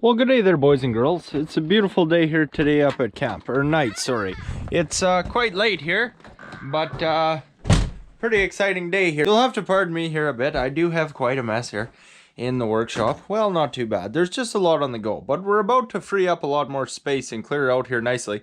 Well, good day there, boys and girls. It's a beautiful day here today up at camp, or night, sorry. It's quite late here, but pretty exciting day here. You'll have to pardon me here a bit. I do have quite a mess here in the workshop. Well, not too bad. There's just a lot on the go, but we're about to free up a lot more space and clear it out here nicely,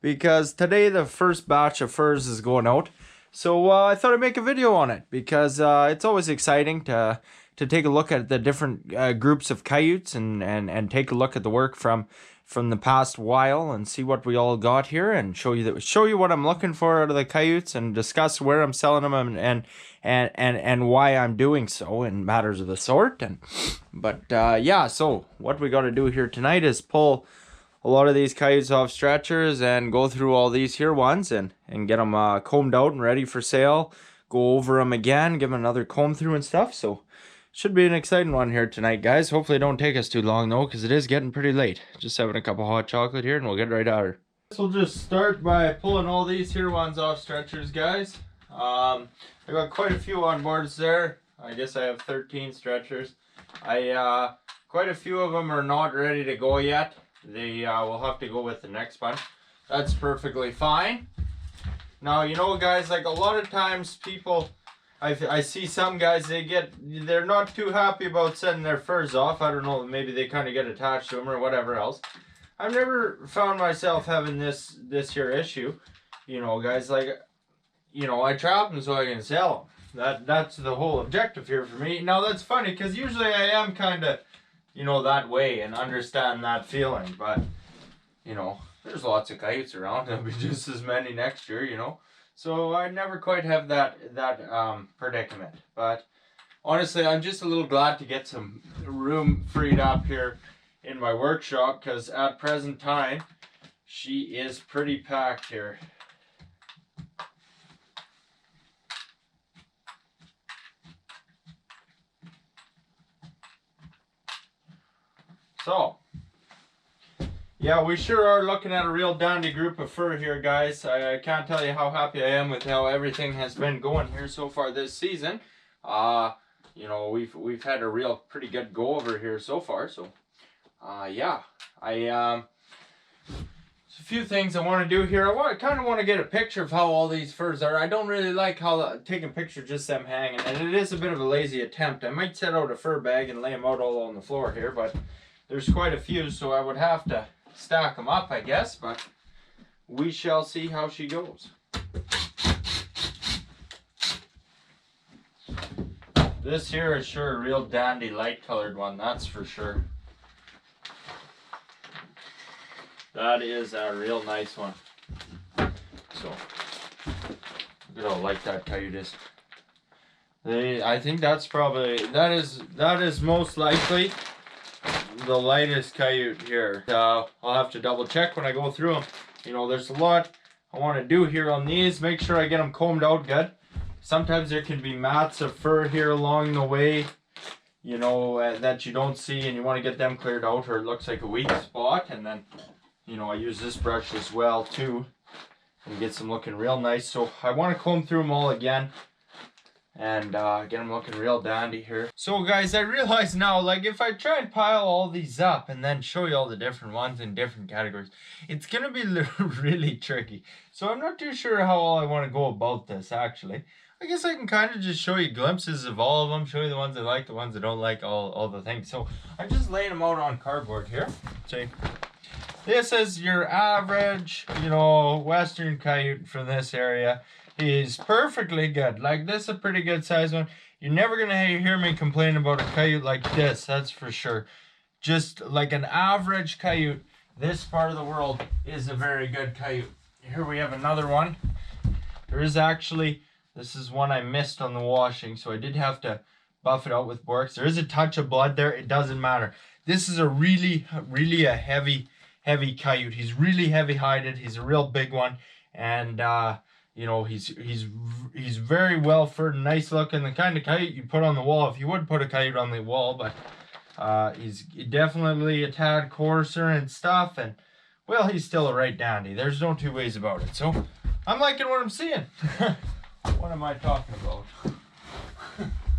because today the first batch of furs is going out. So I thought I'd make a video on it, because it's always exciting to take a look at the different groups of coyotes and take a look at the work from the past while and see what we all got here, and show you what I'm looking for out of the coyotes, and discuss where I'm selling them and why I'm doing so in matters of the sort. Yeah, so what we got to do here tonight is pull a lot of these coyotes off stretchers and go through all these here ones and get them combed out and ready for sale. Go over them again, give them another comb through and stuff. So should be an exciting one here tonight, guys. Hopefully it don't take us too long though, because it is getting pretty late. Just having a cup of hot chocolate here and we'll get right at her. We'll just start by pulling all these here ones off stretchers, guys. I got quite a few on boards there. I guess I have 13 stretchers. Quite a few of them are not ready to go yet. They will have to go with the next bunch. That's perfectly fine. Now, you know, guys, like a lot of times people, I see some guys, they're not too happy about sending their furs off. I don't know, maybe they kind of get attached to them or whatever else. I've never found myself having this here issue. You know, guys, like, you know, I trap them so I can sell them. That's the whole objective here for me. Now, that's funny, because usually I am kind of, you know, that way and understand that feeling, but you know, there's lots of coyotes around. There'll be just as many next year, you know, so I never quite have that predicament. But honestly, I'm just a little glad to get some room freed up here in my workshop, because at present time she is pretty packed here. So, yeah, we sure are looking at a real dandy group of fur here, guys. I can't tell you how happy I am with how everything has been going here so far this season. You know, we've had a real pretty good go over here so far. So, yeah, there's a few things I want to do here. I kind of want to get a picture of how all these furs are. I don't really like how taking pictures just them hanging, and it is a bit of a lazy attempt. I might set out a fur bag and lay them out all on the floor here, but there's quite a few, so I would have to stack them up, I guess, but we shall see how she goes. This here is sure a real dandy light colored one, that's for sure. That is a real nice one. So, look at how light that coyote is. I think that's probably, that is most likely the lightest coyote here. I'll have to double check when I go through them. You know, there's a lot I want to do here on these. Make sure I get them combed out good. Sometimes there can be mats of fur here along the way, you know, that you don't see, and you want to get them cleared out, or it looks like a weak spot. And then, you know, I use this brush as well too, and get them looking real nice. So I want to comb through them all again and get them looking real dandy here. So guys, I realize now, like, if I try and pile all these up and then show you all the different ones in different categories, it's gonna be really tricky. So I'm not too sure how all I want to go about this, actually. I guess I can kind of just show you glimpses of all of them, show you the ones I like, the ones I don't like, all the things. So I'm just laying them out on cardboard here. See, this is your average, you know, western coyote from this area. He's perfectly good. Like, this is a pretty good size one. You're never gonna hear me complain about a coyote like this, that's for sure. Just like an average coyote, this part of the world is a very good coyote. Here we have another one. There is actually, this is one I missed on the washing, so I did have to buff it out with Borks. There is a touch of blood there, it doesn't matter. This is a really a heavy coyote. He's really heavy hided. He's a real big one, and you know, he's very well furred and nice looking. The kind of coyote you put on the wall, if you would put a coyote on the wall, but he's definitely a tad coarser and stuff, and well, he's still a right dandy. There's no two ways about it. So I'm liking what I'm seeing. What am I talking about?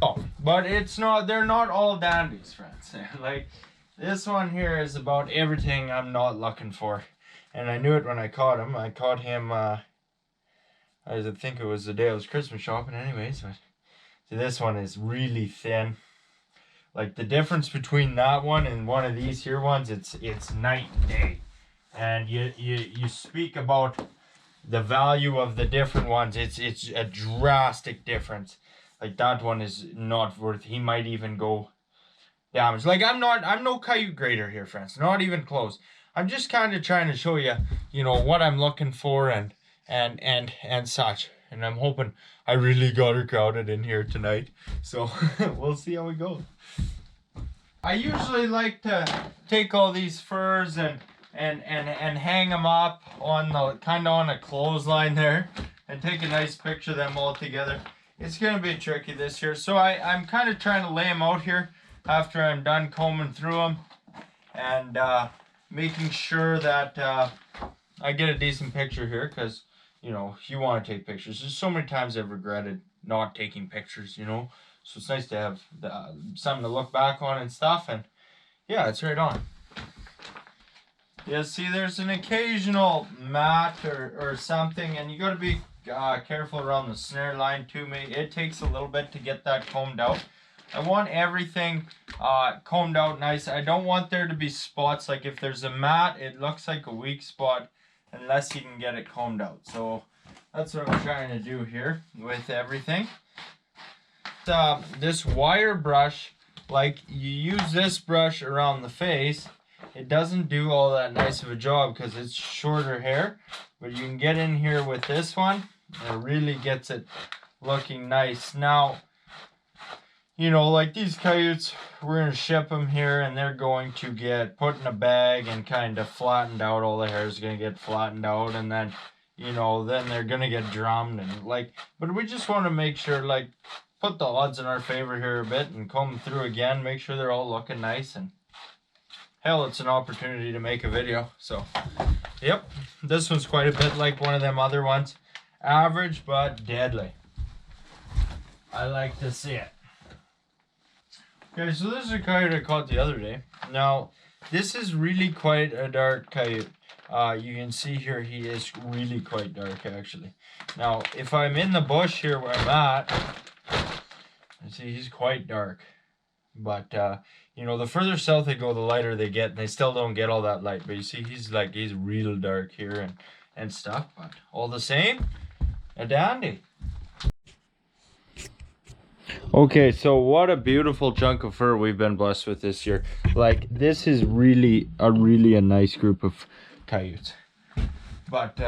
Oh, but it's not, they're not all dandies, friends. Like, This one here is about everything I'm not looking for. And I knew it when I caught him. I caught him, I think it was the day I was Christmas shopping anyways. But see, this one is really thin. Like the difference between that one and one of these here ones, it's night and day. And you speak about the value of the different ones. It's a drastic difference. Like that one is not worth. He might even go damage. Like I'm no coyote grader here, friends. Not even close. I'm just kind of trying to show you, you know, what I'm looking for and such. And I'm hoping I really got her crowded in here tonight. So we'll see how it goes. I usually like to take all these furs and hang them up on the kind of on a clothesline there and take a nice picture of them all together. It's gonna be tricky this year, so I'm kind of trying to lay them out here after I'm done combing through them and making sure that I get a decent picture here, because you know you want to take pictures. There's so many times I've regretted not taking pictures, you know, so it's nice to have something to look back on and stuff. And yeah, it's right on. Yeah, see, there's an occasional mat or something, and you got to be careful around the snare line too. It takes a little bit to get that combed out. I want everything combed out nice. I don't want there to be spots. Like if there's a mat, it looks like a weak spot unless you can get it combed out. So that's what I'm trying to do here with everything. This wire brush, like you use this brush around the face, it doesn't do all that nice of a job because it's shorter hair, but you can get in here with this one and it really gets it looking nice. Now, you know, like these coyotes, we're going to ship them here and they're going to get put in a bag and kind of flattened out. All the hair is going to get flattened out, and then, you know, then they're going to get drummed and like, but we just want to make sure, like, put the odds in our favor here a bit and comb through again, make sure they're all looking nice. And hell, it's an opportunity to make a video. So, yep, this one's quite a bit like one of them other ones. Average, but deadly. I like to see it. Okay, so this is a coyote I caught the other day. Now, this is really quite a dark coyote. You can see here he is really quite dark, actually. Now, if I'm in the bush here where I'm at, you see he's quite dark. But, you know, the further south they go, the lighter they get. And they still don't get all that light. But you see, he's real dark here and stuff. But all the same, a dandy. Okay, so what a beautiful chunk of fur we've been blessed with this year. Like, this is really a nice group of coyotes. But,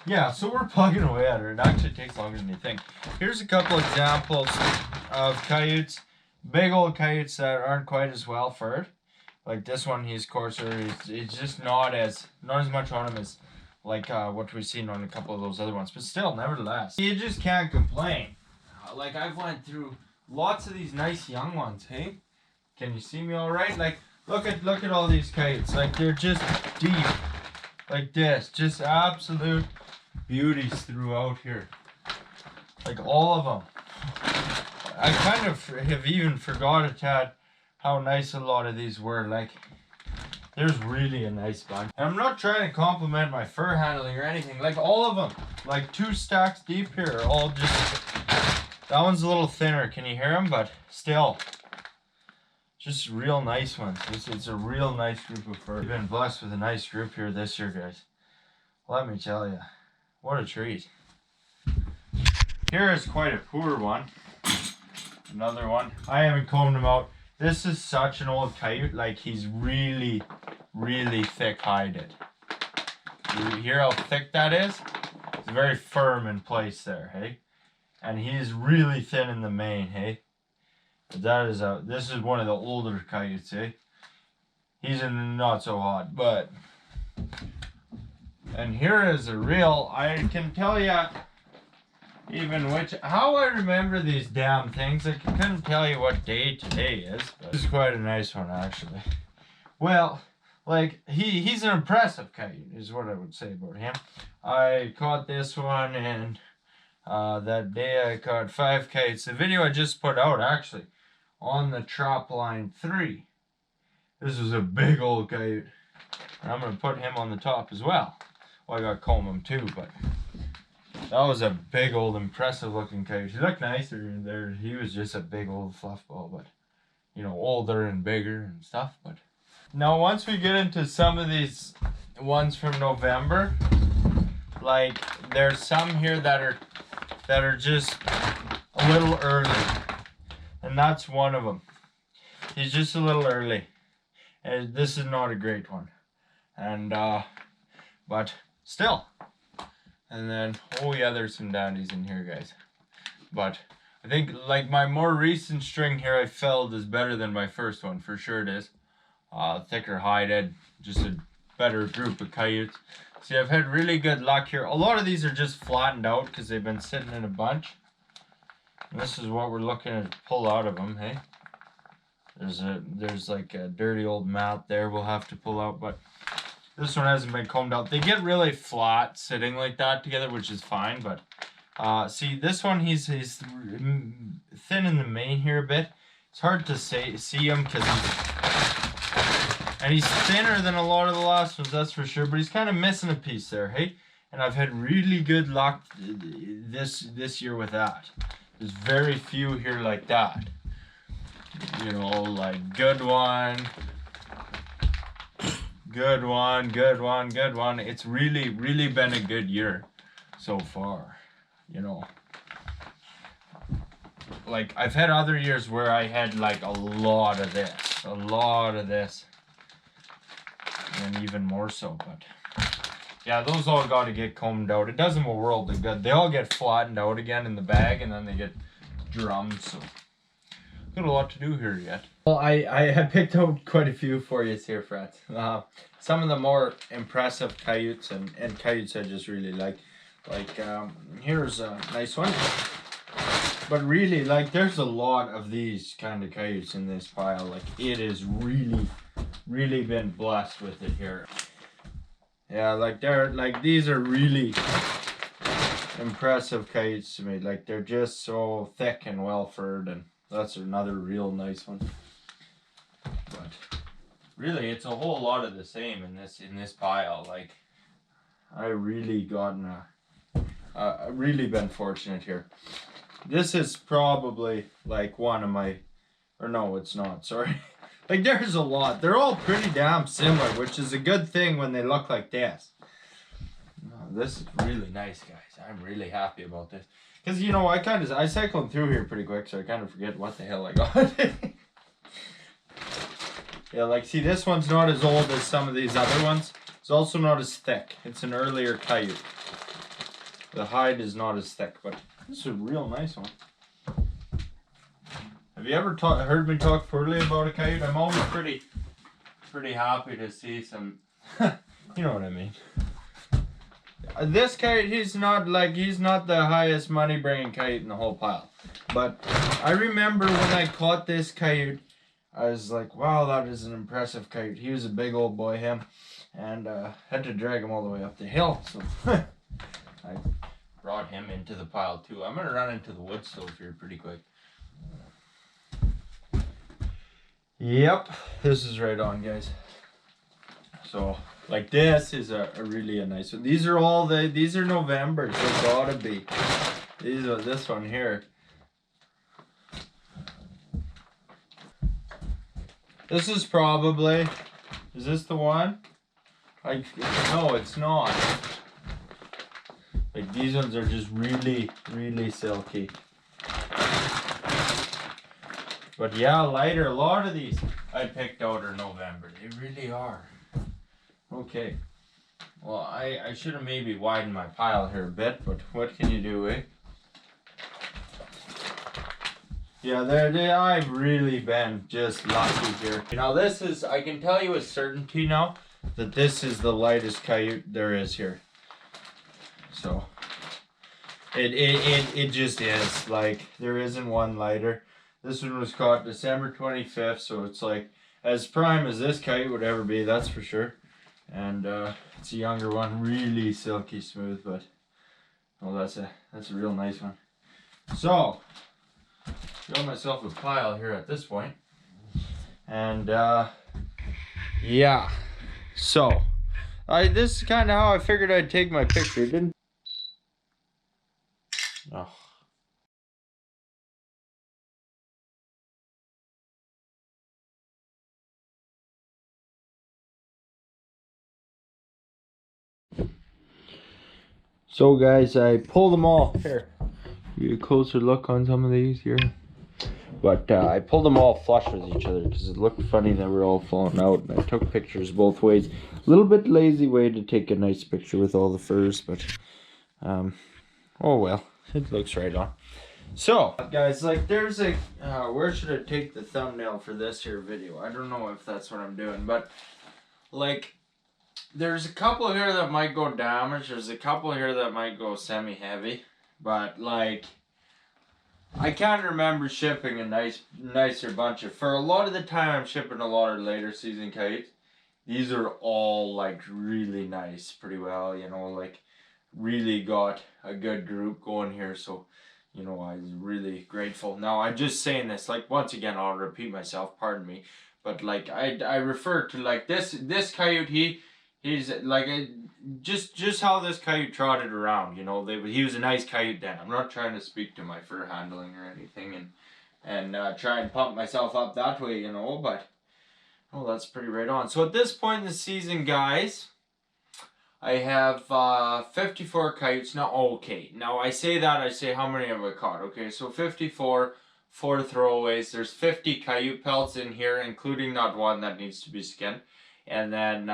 yeah, so we're plugging away at her. It actually takes longer than you think. Here's a couple examples of coyotes. Big old coyotes that aren't quite as well furred. Like this one, he's coarser. He's just not as much on him as like what we've seen on a couple of those other ones. But still, nevertheless, you just can't complain. Like I've went through lots of these nice young ones. Hey, can you see me all right? Like look at all these coyotes. Like they're just deep, like this, just absolute beauties throughout here. Like all of them. I kind of have even forgot a tad how nice a lot of these were. Like, there's really a nice bunch. And I'm not trying to compliment my fur handling or anything. Like, all of them, like 2 stacks deep here, are all just... That one's a little thinner. Can you hear him? But still, just real nice ones. It's a real nice group of fur. We've been blessed with a nice group here this year, guys. Let me tell you, what a treat. Here is quite a poor one. Another one. I haven't combed him out. This is such an old coyote. Like he's really thick hided. You hear how thick that is? It's very firm in place there, hey? And he's really thin in the mane, hey? But this is one of the older coyotes, eh? He's in not so hot, but... And here is a real, I can tell you, even how I remember these damn things. I couldn't tell you what day today is, but this is quite a nice one actually. Well, like he's an impressive coyote is what I would say about him. I caught this one and that day I caught 5 coyotes. The video I just put out actually on the Trapline 3. This is a big old coyote. And I'm gonna put him on the top as well. Well, I gotta comb him too, but that was a big old impressive looking coyote. He looked nicer there. He was just a big old fluffball, but you know, older and bigger and stuff. But now once we get into some of these ones from November, like there's some here that are just a little early, and that's one of them. He's just a little early, and this is not a great one, and but still. And then oh yeah, there's some dandies in here, guys. But I think like my more recent string here I felled is better than my first one, for sure it is. Thicker hide, just a better group of coyotes. See, I've had really good luck here. A lot of these are just flattened out because they've been sitting in a bunch. And this is what we're looking to pull out of them, hey? There's like a dirty old mat there we'll have to pull out, but this one hasn't been combed out. They get really flat sitting like that together, which is fine, but see, this one, he's thin in the mane here a bit. It's hard to see him because he's thinner than a lot of the last ones, that's for sure, but he's kind of missing a piece there, hey? And I've had really good luck this year with that. There's very few here like that. You know, like good one, good one, good one, good one. It's really been a good year so far, you know. Like, I've had other years where I had like a lot of this, and even more so, but yeah, those all got to get combed out. It does them a world of good. They all get flattened out again in the bag, and then they get drummed, so got a lot to do here yet. Well, I have picked out quite a few for you here, Fred. Some of the more impressive coyotes and coyotes I just really like. Like, here's a nice one. But really, like, there's a lot of these kind of coyotes in this pile. Like, it is really been blessed with it here. Yeah, like these are really impressive coyotes to me. Like, they're just so thick and well furred, and that's another real nice one. But really, it's a whole lot of the same in this pile. Like, I really gotten really been fortunate here. This is probably like one of my, or no, it's not, sorry. Like, there's a lot. They're all pretty damn similar, which is a good thing when they look like this. This is really nice, guys. I'm really happy about this. Because, you know, I cycled through here pretty quick, so I kind of forget what the hell I got. Yeah, like, see, this one's not as old as some of these other ones. It's also not as thick. It's an earlier coyote. The hide is not as thick, but this is a real nice one. Have you ever heard me talk poorly about a coyote? I'm always pretty happy to see some, you know what I mean. This coyote, he's not the highest money bringing coyote in the whole pile. But I remember when I caught this coyote, I was like, wow, that is an impressive coyote. He was a big old boy, him. And had to drag him all the way up the hill. So I brought him into the pile too. I'm going to run into the wood stove here pretty quick. Yep, this is right on, guys. So, like, this is a really nice one. These are November, so gotta be. This one here. This is probably, is this the one? Like, no, it's not. Like, these ones are just really silky. But yeah, lighter. A lot of these I picked out are November. They really are. Okay. Well, I should have maybe widened my pile here a bit, but what can you do, eh? Yeah, I've really been just lucky here. Now this is, I can tell you with certainty now, that this is the lightest coyote there is here. So, it just is. Like, there isn't one lighter. This one was caught December 25th, so it's like as prime as this coyote would ever be, that's for sure. And it's a younger one, really silky smooth, but oh, that's a real nice one. So, got myself a pile here at this point, and Yeah. So, this is kind of how I figured I'd take my picture. It didn't. Oh. So guys, I pulled them all. Here, get a closer look on some of these here. But I pulled them all flush with each other because it looked funny that we're all falling out. And I took pictures both ways. A little bit lazy way to take a nice picture with all the furs, but oh well, it looks right on. So guys, like there's a where should I take the thumbnail for this here video? I don't know if that's what I'm doing, but like there's a couple here that might go damaged. There's a couple here that might go semi-heavy, but like I can't remember shipping a nicer bunch of. For a lot of the time, I'm shipping a lot of later season kites. These are all like really nice, pretty well. You know, like really got a good group going here. So, you know, I'm really grateful. Now, I'm just saying this. Like once again, I'll repeat myself. Pardon me, but like I refer to like this coyote. He's like just how this coyote trotted around, you know. He was a nice coyote then. I'm not trying to speak to my fur handling or anything, and try and pump myself up that way, you know. But oh, that's pretty right on. So at this point in the season, guys, I have 54 coyotes now. Okay, now I say how many have I caught? Okay, so 54. 4 throwaways. There's 50 coyote pelts in here, including that one that needs to be skinned. And then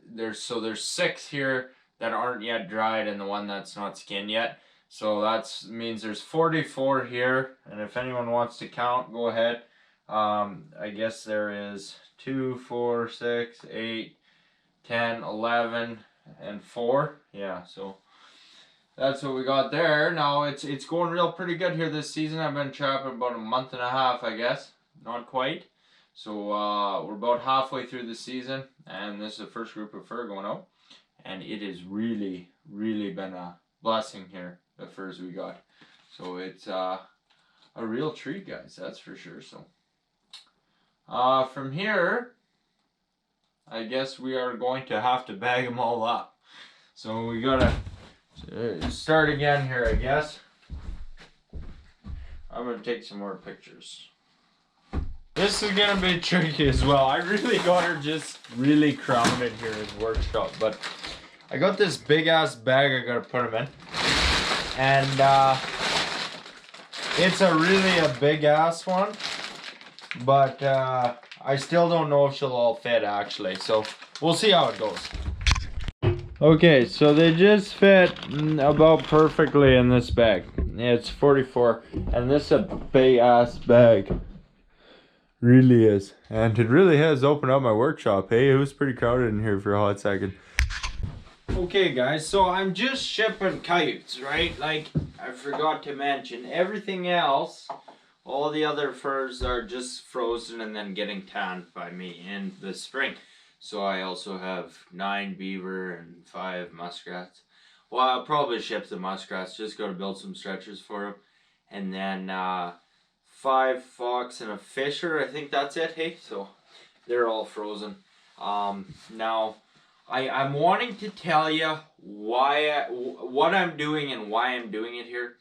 there's 6 here that aren't yet dried, and the one that's not skinned yet. So that means there's 44 here. And if anyone wants to count, go ahead. I guess there is 2, 4, 6, 8, 10, 11, and 4. Yeah, so that's what we got there. Now it's going real pretty good here this season. I've been trapping about a month and a half, I guess. Not quite. So we're about halfway through the season, and this is the first group of fur going out. And it has really, really been a blessing here, the furs we got. So it's a real treat, guys, that's for sure. So from here, I guess we are going to have to bag them all up. So we gotta start again here, I guess. I'm gonna take some more pictures. This is gonna be tricky as well. I really got her just really crowded here in the workshop, but I got this big ass bag I gotta put them in, and it's a big ass one, but I still don't know if she'll all fit actually. So we'll see how it goes. Okay, so they just fit about perfectly in this bag. It's 44, and this is a big ass bag. Really is. And it really has opened up my workshop. Hey, it was pretty crowded in here for a hot second. Okay guys, so I'm just shipping coyotes, right? Like, I forgot to mention, everything else, all the other furs are just frozen and then getting tanned by me in the spring. So I also have 9 beaver and 5 muskrats. Well, I'll probably ship the muskrats, just got to build some stretchers for them. And then 5 fox and a fisher, I think that's it, hey? So they're all frozen. Now, I'm wanting to tell you what I'm doing and why I'm doing it here.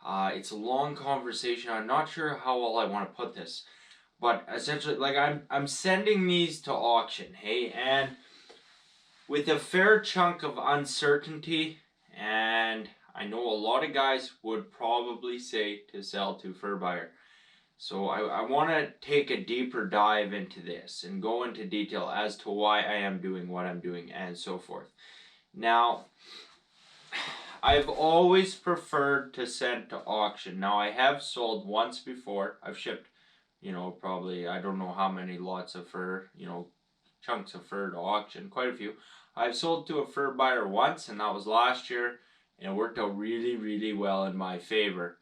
It's a long conversation. I'm not sure how well I want to put this. But essentially, like I'm sending these to auction, hey, and with a fair chunk of uncertainty, and I know a lot of guys would probably say to sell to fur buyer. So I want to take a deeper dive into this and go into detail as to why I am doing what I'm doing and so forth. Now, I've always preferred to send to auction. Now, I have sold once before. I've shipped, you know, probably, I don't know how many lots of fur, you know, chunks of fur to auction, quite a few. I've sold to a fur buyer once, and that was last year, and it worked out really, really well in my favor.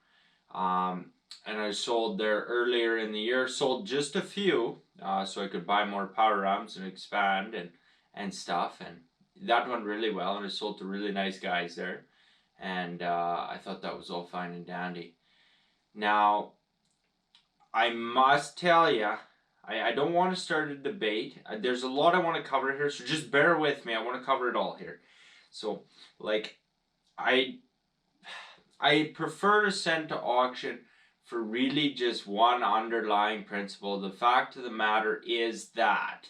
And I sold there earlier in the year, sold just a few, so I could buy more power ramps and expand and stuff, and that went really well, and I sold to really nice guys there, and I thought that was all fine and dandy. Now, I must tell you, I don't want to start a debate. There's a lot I want to cover here, so just bear with me. I want to cover it all here. So, like, I prefer to send to auction for really just one underlying principle. The fact of the matter is that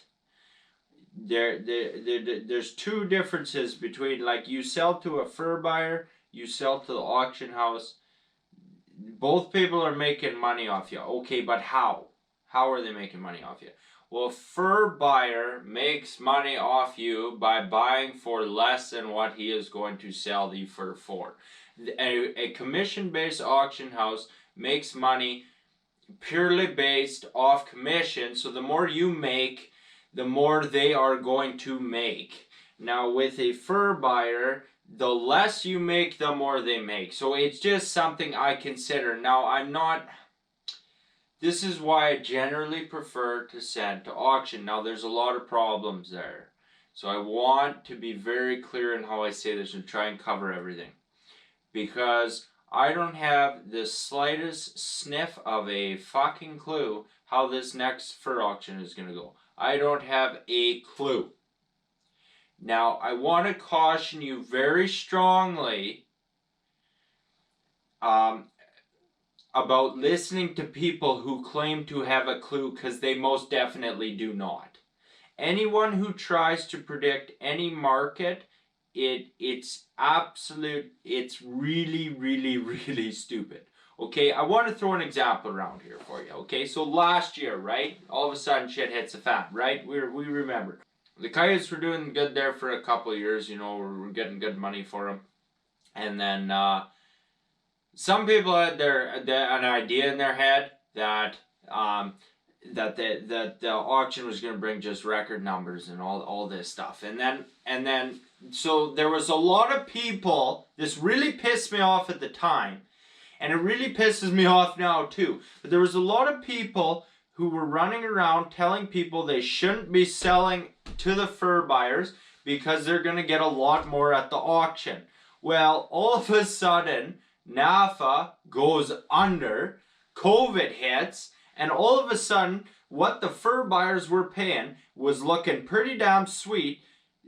there's two differences between, like, you sell to a fur buyer, you sell to the auction house. Both people are making money off you. Okay, but how? How are they making money off you? Well, fur buyer makes money off you by buying for less than what he is going to sell the fur for. A commission-based auction house makes money purely based off commission, so the more you make, the more they are going to make. Now, with a fur buyer, the less you make, the more they make. So it's just something I consider. Now, I'm not... This is why I generally prefer to send to auction. Now, there's a lot of problems there. So I want to be very clear in how I say this and try and cover everything. Because I don't have the slightest sniff of a fucking clue how this next fur auction is going to go. I don't have a clue. Now, I want to caution you very strongly about listening to people who claim to have a clue, because they most definitely do not. Anyone who tries to predict any market, it's really, really, really stupid. Okay, I want to throw an example around here for you. Okay, so last year, right? All of a sudden shit hits the fan, right? We remember. The coyotes were doing good there for a couple of years, you know, we're getting good money for them. And then some people had an idea in their head that the auction was going to bring just record numbers and all this stuff. And then so there was a lot of people. This really pissed me off at the time, and it really pisses me off now too. But there was a lot of people who were running around telling people they shouldn't be selling to the fur buyers because they're going to get a lot more at the auction. Well, all of a sudden, NAFA goes under, COVID hits, and all of a sudden, what the fur buyers were paying was looking pretty damn sweet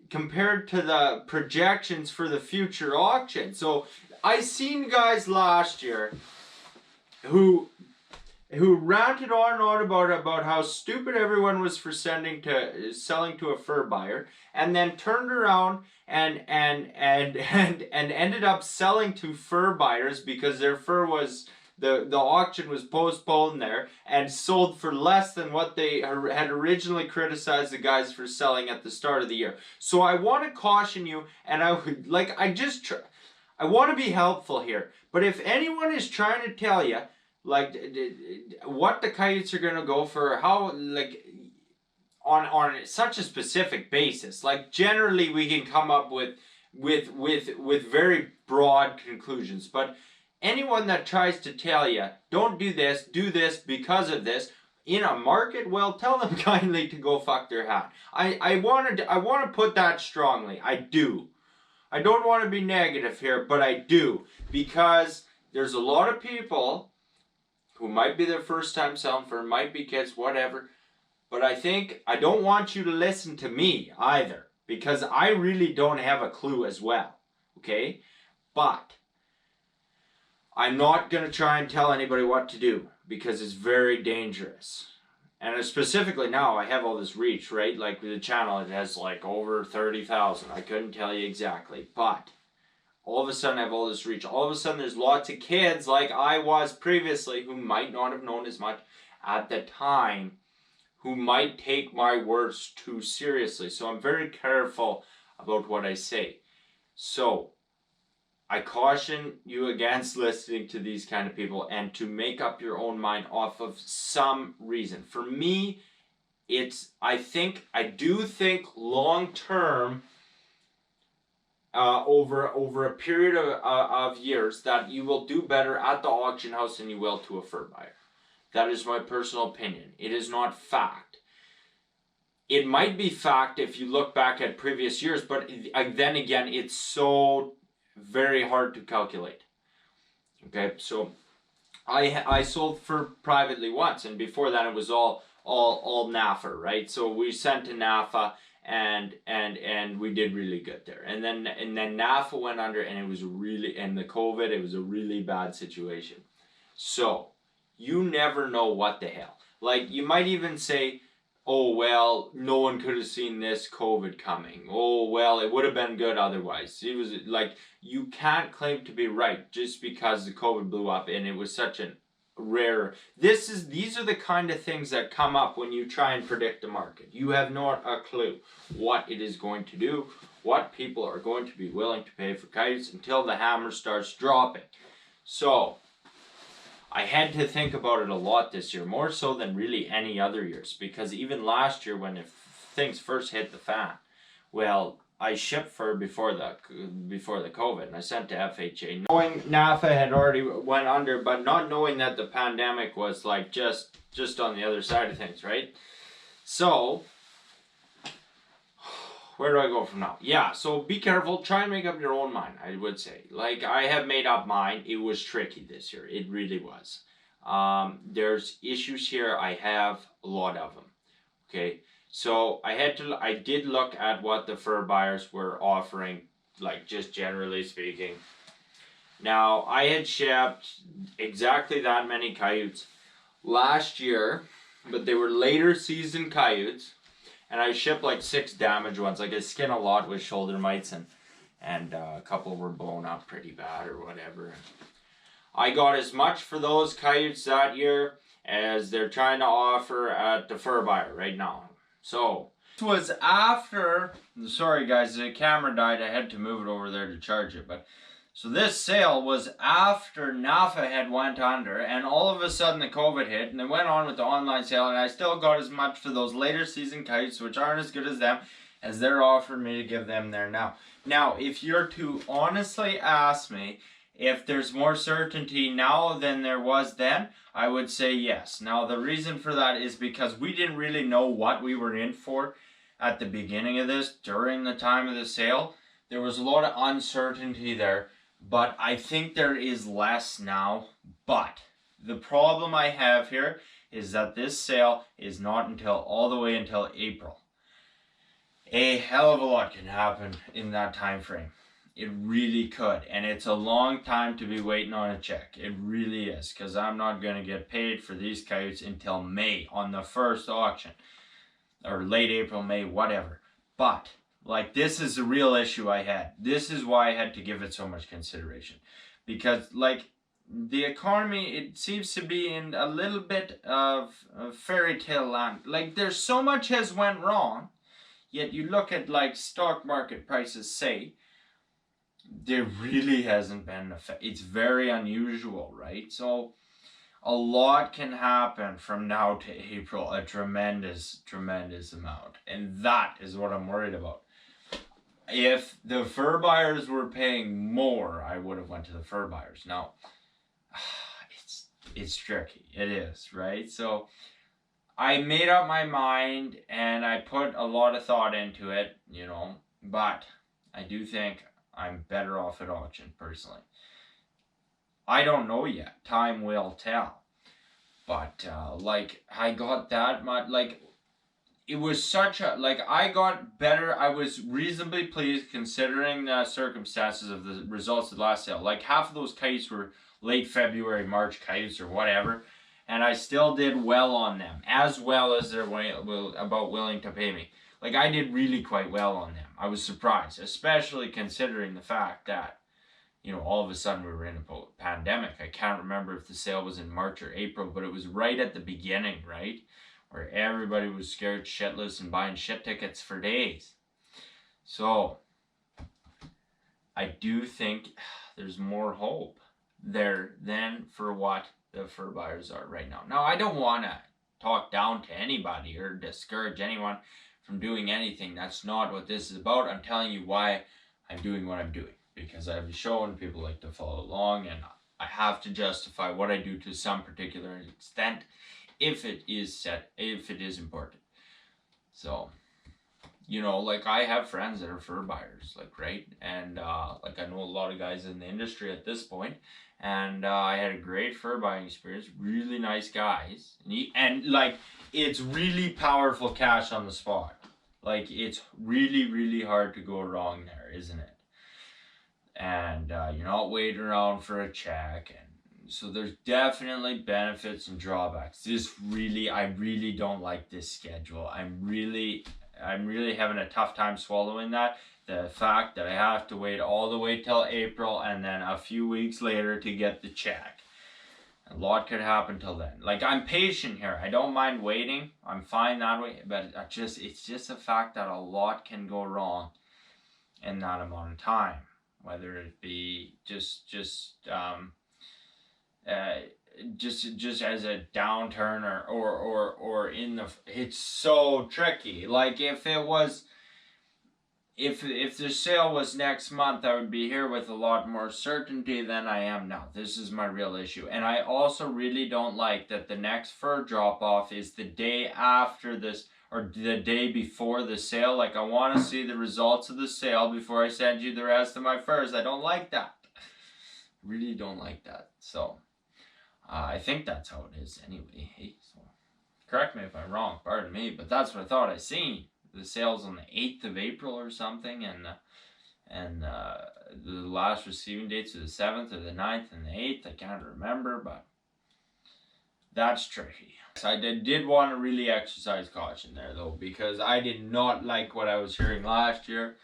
compared to the projections for the future auction. So I seen guys last year who ranted on and on about how stupid everyone was for selling to a fur buyer, and then turned around and ended up selling to fur buyers because their fur was the auction was postponed there, and sold for less than what they had originally criticized the guys for selling at the start of the year. So I want to caution you, and I want to be helpful here. But if anyone is trying to tell you, like, what the coyotes are going to go for, how, like, on such a specific basis, like, generally we can come up with very broad conclusions. But anyone that tries to tell you, don't do this because of this, in a market, well, tell them kindly to go fuck their hat. I want to put that strongly. I do. I don't want to be negative here, but I do. Because there's a lot of people who might be their first time selling fur, might be kids, whatever. But I don't want you to listen to me either, because I really don't have a clue as well, okay? But I'm not going to try and tell anybody what to do, because it's very dangerous. And specifically now, I have all this reach, right? Like, the channel, it has like over 30,000. I couldn't tell you exactly, but all of a sudden I have all this reach. All of a sudden there's lots of kids like I was previously who might not have known as much at the time, who might take my words too seriously. So I'm very careful about what I say. So I caution you against listening to these kind of people, and to make up your own mind off of some reason. For me, I do think long term, over a period of years, that you will do better at the auction house than you will to a fur buyer. That is my personal opinion. It is not fact. It might be fact if you look back at previous years, but then again, it's so very hard to calculate. Okay, so I sold fur privately once, and before that it was all all NAFA, right? So we sent to NAFA, and we did really good there. And then NAFA went under, and it was really, and the COVID, it was a really bad situation. So you never know what the hell. Like, you might even say, oh, well, no one could have seen this COVID coming. Oh, well, it would have been good otherwise. It was like, you can't claim to be right just because the COVID blew up and it was such a rare. These are the kind of things that come up when you try and predict the market. You have not a clue what it is going to do, what people are going to be willing to pay for coyotes until the hammer starts dropping. So I had to think about it a lot this year, more so than really any other years, because even last year when things first hit the fan, well, I shipped fur before the COVID, and I sent to FHA, knowing NAFA had already went under, but not knowing that the pandemic was like just on the other side of things, right? So where do I go from now? Yeah, so be careful. Try and make up your own mind, I would say. Like, I have made up mine. It was tricky this year. It really was. There's issues here. I have a lot of them. Okay, so I did look at what the fur buyers were offering, like, just generally speaking. Now, I had shipped exactly that many coyotes last year, but they were later season coyotes. And I shipped like 6 damaged ones. Like, I skinned a lot with shoulder mites, and a couple were blown up pretty bad or whatever. I got as much for those coyotes that year as they're trying to offer at the fur buyer right now. So this was after, sorry guys, the camera died. I had to move it over there to charge it. But so this sale was after NAFA had went under, and all of a sudden the COVID hit, and they went on with the online sale, and I still got as much for those later season coyotes, which aren't as good as them, as they're offering me to give them there now. Now, if you're to honestly ask me if there's more certainty now than there was then, I would say yes. Now, the reason for that is because we didn't really know what we were in for at the beginning of this, during the time of the sale. There was a lot of uncertainty there. But I think there is less now. But the problem I have here is that this sale is not until all the way until April. A hell of a lot can happen in that time frame. It really could. And it's a long time to be waiting on a check. It really is. Because I'm not going to get paid for these coyotes until May on the first auction. Or late April, May, whatever. But like, this is the real issue I had. This is why I had to give it so much consideration. Because, like, the economy, it seems to be in a little bit of fairy tale land. Like, there's so much has went wrong, yet you look at, like, stock market prices, say, there really hasn't been it's very unusual, right? So a lot can happen from now to April, a tremendous amount. And that is what I'm worried about. If the fur buyers were paying more, I would have went to the fur buyers. Now, it's tricky. It is, right? So I made up my mind, and I put a lot of thought into it, you know. But I do think I'm better off at auction, personally. I don't know yet. Time will tell. But, like, I got that much, like, it was such a, like, I got better. I was reasonably pleased considering the circumstances of the results of the last sale. Like, half of those kites were late February, March kites or whatever. And I still did well on them, as well as they're about willing to pay me. Like, I did really quite well on them. I was surprised, especially considering the fact that, you know, all of a sudden we were in a pandemic. I can't remember if the sale was in March or April, but it was right at the beginning, right? Where everybody was scared shitless and buying shit tickets for days. So I do think there's more hope there than for what the fur buyers are right now. Now, I don't want to talk down to anybody or discourage anyone from doing anything. That's not what this is about. I'm telling you why I'm doing what I'm doing. Because I've shown people like to follow along, and I have to justify what I do to some particular extent if it is important. So you know, like I have friends that are fur buyers, like, right? And like I know a lot of guys in the industry at this point, and I had a great fur buying experience. Really nice guys, and like it's really powerful cash on the spot. Like it's really hard to go wrong there, isn't it? And you're not waiting around for a check, and so there's definitely benefits and drawbacks. I really don't like this schedule. I'm really having a tough time swallowing that. The fact that I have to wait all the way till April and then a few weeks later to get the check. A lot could happen till then. Like, I'm patient here. I don't mind waiting. I'm fine that way. But it's just a fact that a lot can go wrong in that amount of time. Whether it be just as a downturn or in the, it's so tricky. Like if the sale was next month, I would be here with a lot more certainty than I am now. This is my real issue. And I also really don't like that the next fur drop off is the day after this or the day before the sale. Like, I want to see the results of the sale before I send you the rest of my furs. I don't like that. Really don't like that. So I think that's how it is anyway. Hey, so correct me if I'm wrong, pardon me, but that's what I thought I seen. The sale's on the 8th of April or something, and the last receiving dates are the 7th or the 9th and the 8th. I can't remember, but that's tricky. I did want to really exercise caution there, though, because I did not like what I was hearing last year.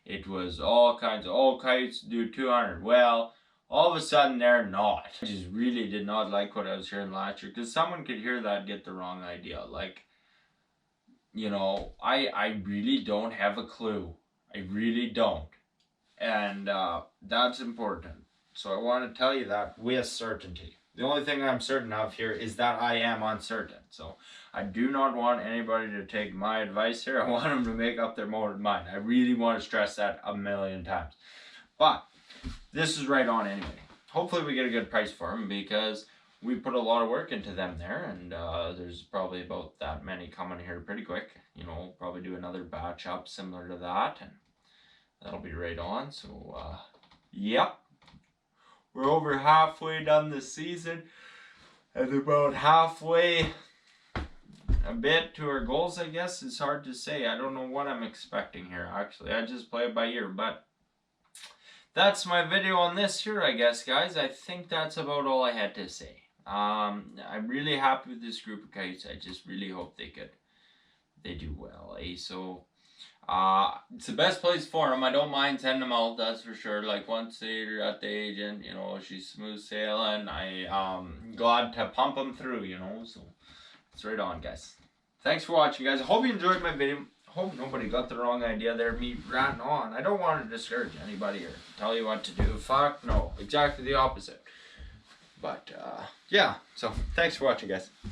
It was all kinds of, oh, coyotes do 200. Well, all of a sudden they're not. I just really did not like what I was hearing last year, because someone could hear that and get the wrong idea. Like, you know, I really don't have a clue. I really don't. And that's important. So I want to tell you that with certainty. The only thing I'm certain of here is that I am uncertain. So I do not want anybody to take my advice here. I want them to make up their own mind. I really want to stress that a million times. But this is right on anyway. Hopefully we get a good price for them, because we put a lot of work into them there, and there's probably about that many coming here pretty quick. You know, probably do another batch up similar to that, and that'll be right on. So, yep. We're over halfway done the season, and about halfway a bit to our goals, I guess. It's hard to say. I don't know what I'm expecting here, actually. I just play it by ear, but that's my video on this here, I guess, guys. I think that's about all I had to say. I'm really happy with this group of coyotes. I just really hope they do well, eh? So it's the best place for them. I don't mind sending them out, that's for sure. Like, once they're at the agent, you know, she's smooth sailing, I'm glad to pump them through, you know. So it's right on, guys. Thanks for watching, guys. I hope you enjoyed my video. Hope nobody got the wrong idea there, me ranting on. I don't want to discourage anybody or tell you what to do. Fuck no, exactly the opposite. But yeah, so thanks for watching, guys.